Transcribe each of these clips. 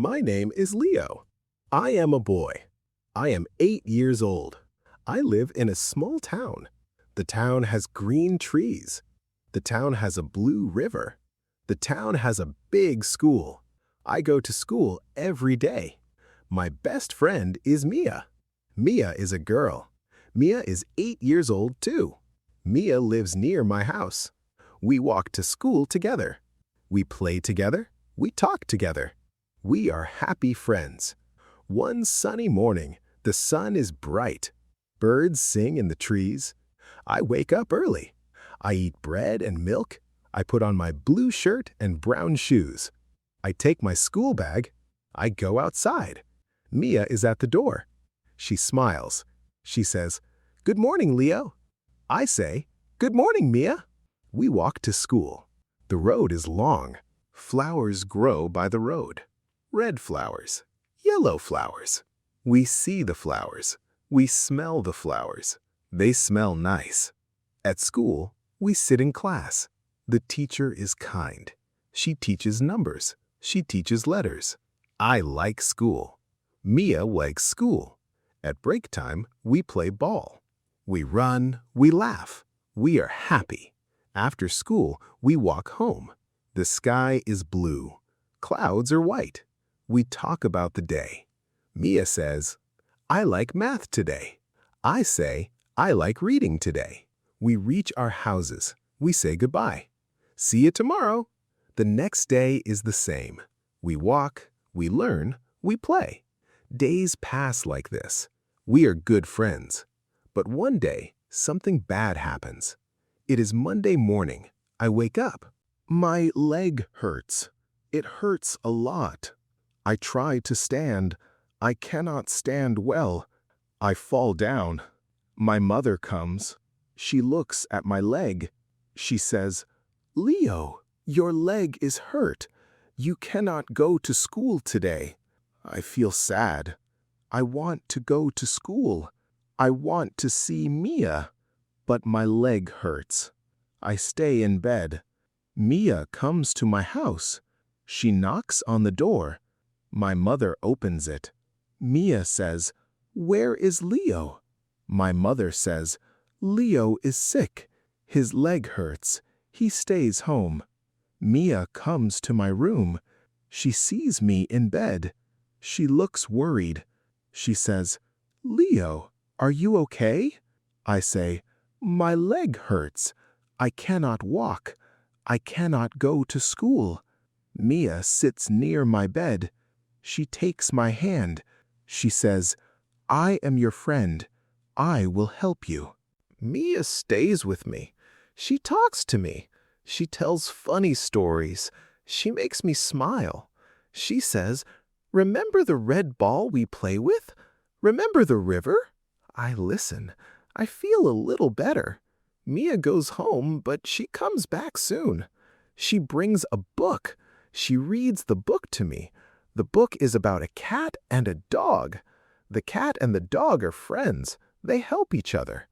My name is Leo. I am a boy. I am 8 years old. I live in a small town. The town has green trees. The town has a blue river. The town has a big school. I go to school every day. My best friend is Mia. Mia is a girl. Mia is 8 years old too. Mia lives near my house. We walk to school together. We play together. We talk together. We are happy friends. One sunny morning, the sun is bright. Birds sing in the trees. I wake up early. I eat bread and milk. I put on my blue shirt and brown shoes. I take my school bag. I go outside. Mia is at the door. She smiles. She says, "Good morning, Leo." I say, "Good morning, Mia." We walk to school. The road is long. Flowers grow by the road. Red flowers, yellow flowers. We see the flowers. We smell the flowers. They smell nice. At school, we sit in class. The teacher is kind. She teaches numbers. She teaches letters. I like school. Mia likes school. At break time, we play ball. We run, we laugh. We are happy. After school, we walk home. The sky is blue. Clouds are white. We talk about the day. Mia says, "I like math today." I say, "I like reading today." We reach our houses. We say goodbye. See you tomorrow. The next day is the same. We walk, we learn, we play. Days pass like this. We are good friends. But one day, something bad happens. It is Monday morning. I wake up. My leg hurts. It hurts a lot. I try to stand. I cannot stand well. I fall down. My mother comes. She looks at my leg. She says, "Leo, your leg is hurt. You cannot go to school today." I feel sad. I want to go to school. I want to see Mia. But my leg hurts. I stay in bed. Mia comes to my house. She knocks on the door. My mother opens it. Mia says, "Where is Leo?" My mother says, "Leo is sick. His leg hurts. He stays home." Mia comes to my room. She sees me in bed. She looks worried. She says, "Leo, are you okay?" I say, "My leg hurts. I cannot walk. I cannot go to school." Mia sits near my bed. She takes my hand. She says, "I am your friend. I will help you." Mia stays with me. She talks to me. She tells funny stories. She makes me smile. She says, "Remember the red ball we play with? Remember the river?" I listen. I feel a little better. Mia goes home, but she comes back soon. She brings a book. She reads the book to me. The book is about a cat and a dog. The cat and the dog are friends. They help each other.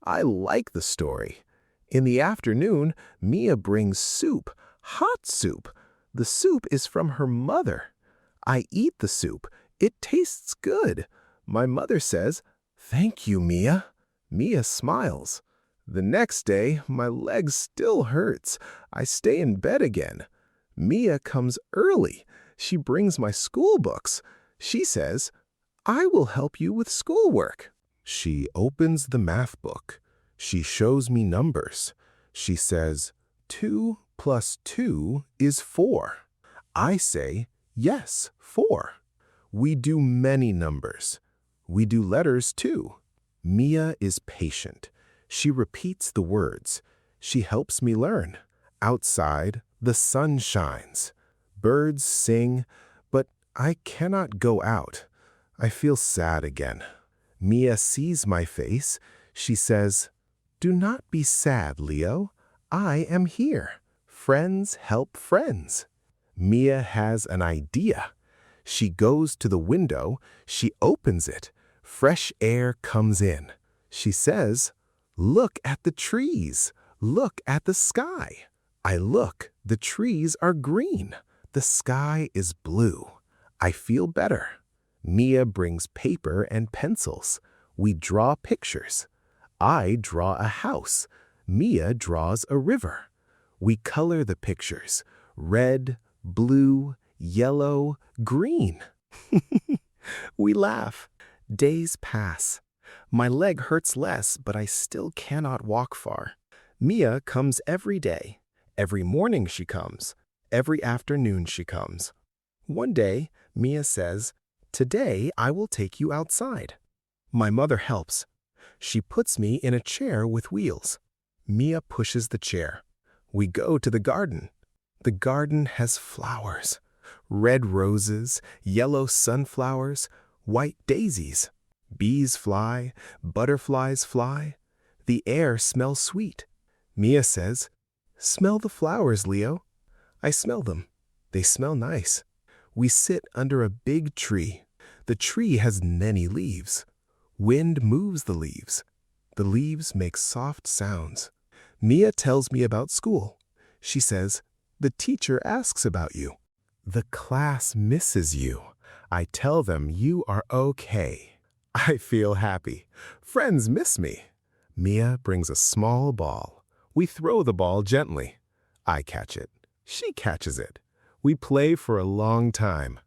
I like the story. In the afternoon, Mia brings soup, hot soup. The soup is from her mother. I eat the soup. It tastes good. My mother says, "Thank you, Mia." Mia smiles. The next day, my leg still hurts. I stay in bed again. Mia comes early. She brings my school books. She says, "I will help you with schoolwork." She opens the math book. She shows me numbers. She says, 2 plus 2 is 4. I say, "Yes, 4." We do many numbers. We do letters too. Mia is patient. She repeats the words. She helps me learn. Outside, the sun shines. Birds sing, but I cannot go out. I feel sad again. Mia sees my face. She says, "Do not be sad, Leo. I am here. Friends help friends." Mia has an idea. She goes to the window. She opens it. Fresh air comes in. She says, "Look at the trees. Look at the sky." I look. The trees are green. The sky is blue. I feel better. Mia brings paper and pencils. We draw pictures. I draw a house. Mia draws a river. We color the pictures. Red, blue, yellow, green. We laugh. Days pass. My leg hurts less, but I still cannot walk far. Mia comes every day. Every morning she comes. Every afternoon she comes. One day, Mia says, "Today I will take you outside." My mother helps. She puts me in a chair with wheels. Mia pushes the chair. We go to the garden. The garden has flowers. Red roses, yellow sunflowers, white daisies. Bees fly, butterflies fly. The air smells sweet. Mia says, "Smell the flowers, Leo." I smell them. They smell nice. We sit under a big tree. The tree has many leaves. Wind moves the leaves. The leaves make soft sounds. Mia tells me about school. She says, "The teacher asks about you." The class misses you. I tell them you are okay. I feel happy. Friends miss me. Mia brings a small ball. We throw the ball gently. I catch it. She catches it. We play for a long time.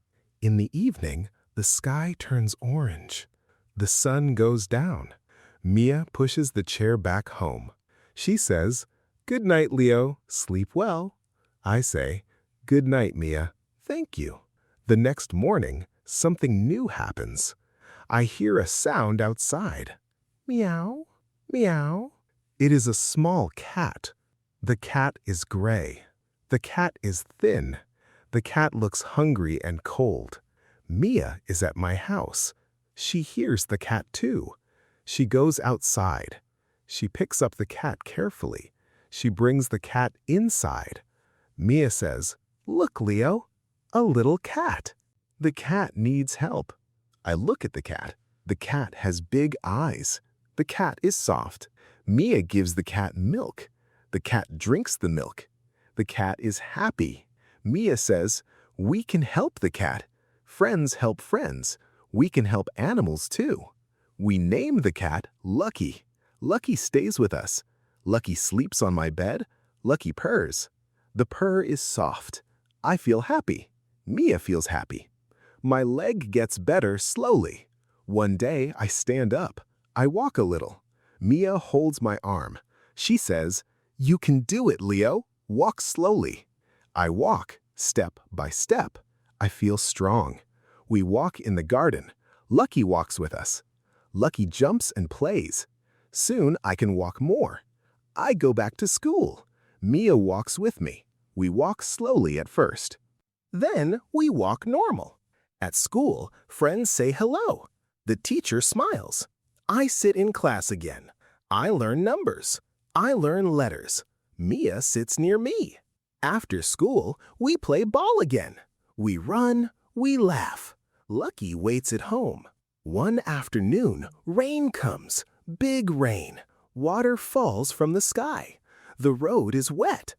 In the evening, the sky turns orange. The sun goes down. Mia pushes the chair back home. She says, "Good night, Leo. Sleep well." I say, "Good night, Mia. Thank you." The next morning, something new happens. I hear a sound outside. Meow, meow. It is a small cat. The cat is gray. The cat is thin. The cat looks hungry and cold. Mia is at my house. She hears the cat too. She goes outside. She picks up the cat carefully. She brings the cat inside. Mia says, "Look, Leo, a little cat." The cat needs help. I look at the cat. The cat has big eyes. The cat is soft. Mia gives the cat milk. The cat drinks the milk. The cat is happy. Mia says, "We can help the cat. Friends help friends. We can help animals too." We name the cat Lucky. Lucky stays with us. Lucky sleeps on my bed. Lucky purrs. The purr is soft. I feel happy. Mia feels happy. My leg gets better slowly. One day I stand up. I walk a little. Mia holds my arm. She says, "You can do it, Leo. Walk slowly." I walk, step by step. I feel strong. We walk in the garden. Lucky walks with us. Lucky jumps and plays. Soon I can walk more. I go back to school. Mia walks with me. We walk slowly at first. Then we walk normal. At school, friends say hello. The teacher smiles. I sit in class again. I learn numbers. I learn letters. Mia sits near me. After school, we play ball again. We run, we laugh. Lucky waits at home. One afternoon, rain comes. Big rain. Water falls from the sky. The road is wet.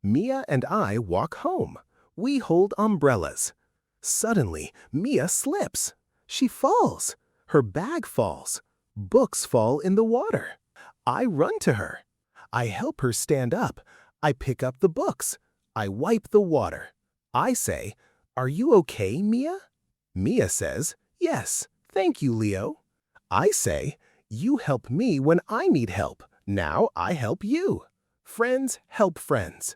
Mia and I walk home. We hold umbrellas. Suddenly, Mia slips. She falls. Her bag falls. Books fall in the water. I run to her. I help her stand up. I pick up the books. I wipe the water. I say, "Are you okay, Mia?" Mia says, "Yes, thank you, Leo." I say, "You help me when I need help. Now I help you." Friends help friends.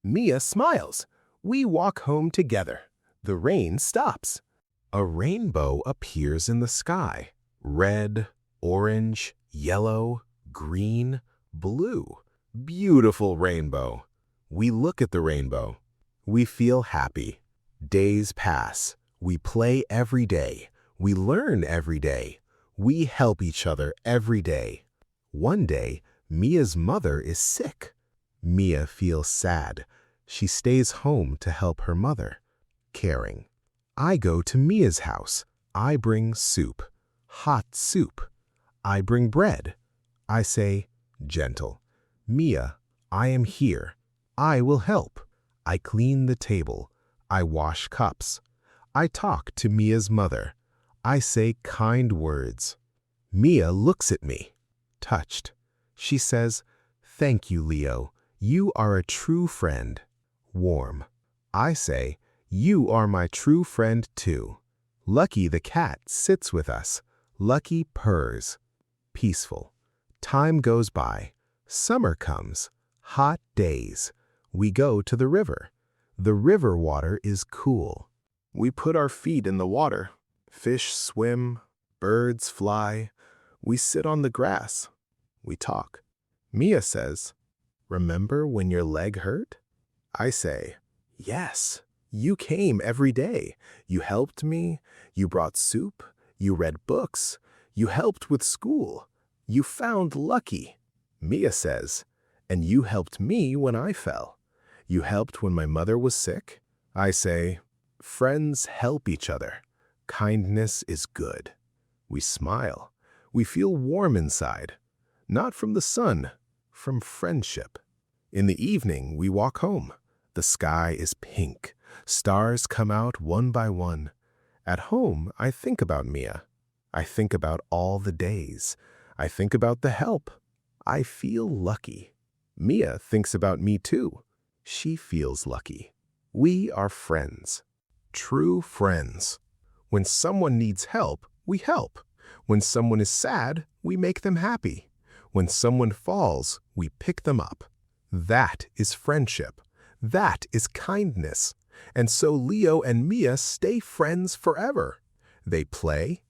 Mia smiles. We walk home together. The rain stops. A rainbow appears in the sky. Red, orange, yellow, green, blue. Beautiful rainbow. We look at the rainbow. We feel happy. Days pass. We play every day. We learn every day. We help each other every day. One day, Mia's mother is sick. Mia feels sad. She stays home to help her mother. Caring. I go to Mia's house. I bring soup. Hot soup. I bring bread. I say, gentle, "Mia, I am here. I will help." I clean the table. I wash cups. I talk to Mia's mother. I say kind words. Mia looks at me, touched. She says, "Thank you, Leo. You are a true friend." Warm. I say, "You are my true friend too." Lucky the cat sits with us. Lucky purrs. Peaceful. Time goes by. Summer comes. Hot days. We go to the river. The river water is cool. We put our feet in the water. Fish swim. Birds fly. We sit on the grass. We talk. Mia says, "Remember when your leg hurt?" I say, "Yes. You came every day. You helped me. You brought soup. You read books. You helped with school. You found Lucky." Mia says, "And you helped me when I fell. You helped when my mother was sick." I say, "Friends help each other. Kindness is good." We smile. We feel warm inside. Not from the sun, from friendship. In the evening, we walk home. The sky is pink. Stars come out one by one. At home, I think about Mia. I think about all the days. I think about the help. I feel lucky. Mia thinks about me too. She feels lucky. We are friends. True friends. When someone needs help, we help. When someone is sad, we make them happy. When someone falls, we pick them up. That is friendship. That is kindness. And so Leo and Mia stay friends forever. They play,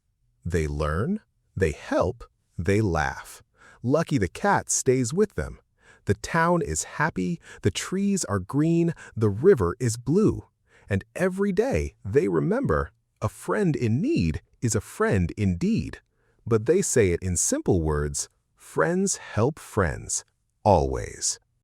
they learn, they help, they laugh. Lucky the cat stays with them. The town is happy, the trees are green, the river is blue. And every day they remember, a friend in need is a friend indeed. But they say it in simple words, friends help friends, always.